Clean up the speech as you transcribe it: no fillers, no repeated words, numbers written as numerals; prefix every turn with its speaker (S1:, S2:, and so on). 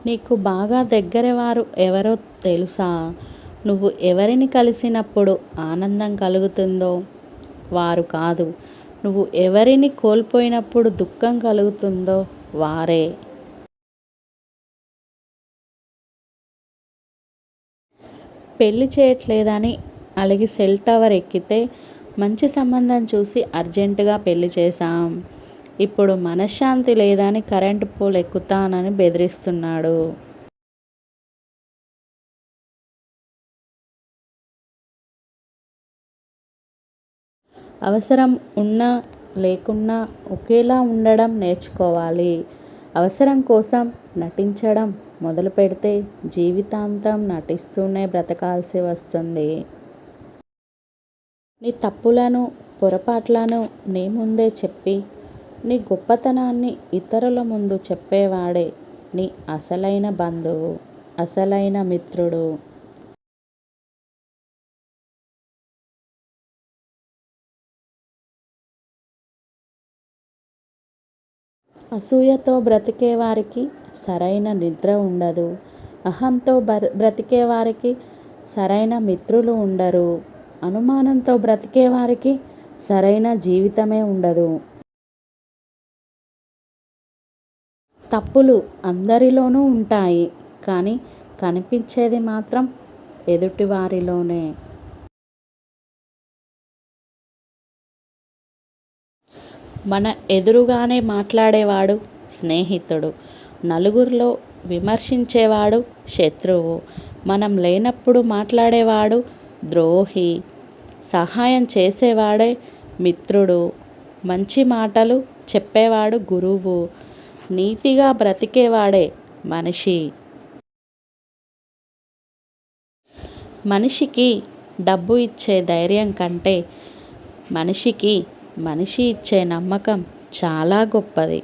S1: నీకు బాగా దగ్గరవారు ఎవరో తెలుసా? నువ్వు ఎవరిని కలిసినప్పుడు ఆనందం కలుగుతుందో వారు కాదు. నువ్వు ఎవరిని కోల్పోయినప్పుడు దుఃఖం కలుగుతుందో వారే. పెళ్లి చేయట్లేదని అలిగి సెల్ టవర్ ఎక్కితే మంచి సంబంధం చూసి అర్జెంటుగా పెళ్లి చేశాం. ఇప్పుడు మనశ్శాంతి లేదని కరెంటు పోల్ ఎక్కుతానని బెదిరిస్తున్నాడు. అవసరం ఉన్నా లేకున్నా ఒకేలా ఉండడం నేర్చుకోవాలి. అవసరం కోసం నటించడం మొదలు పెడితే జీవితాంతం నటిస్తూనే బ్రతకాల్సి వస్తుంది. నీ తప్పులను పొరపాట్లను నీ ముందే చెప్పి నీ గొప్పతనాన్ని ఇతరుల ముందు చెప్పేవాడే నీ అసలైన బంధువు, అసలైన మిత్రుడు. అసూయతో బ్రతికే వారికి సరైన నిద్ర ఉండదు. అహంతో బ్రతికే వారికి సరైన మిత్రులు ఉండరు. అనుమానంతో బ్రతికే వారికి సరైన జీవితమే ఉండదు. తప్పులు అందరిలోనూ ఉంటాయి, కానీ కనిపించేది మాత్రం ఎదుటివారిలోనే. మన ఎదురుగానే మాట్లాడేవాడు స్నేహితుడు, నలుగురిలో విమర్శించేవాడు శత్రువు. మనం లేనప్పుడు మాట్లాడేవాడు ద్రోహి, సహాయం చేసేవాడే మిత్రుడు, మంచి మాటలు చెప్పేవాడు గురువు, నీతిగా బ్రతికేవాడే మనిషి. మనిషికి డబ్బు ఇచ్చే ధైర్యం కంటే మనిషికి మనిషి ఇచ్చే నమ్మకం చాలా గొప్పది.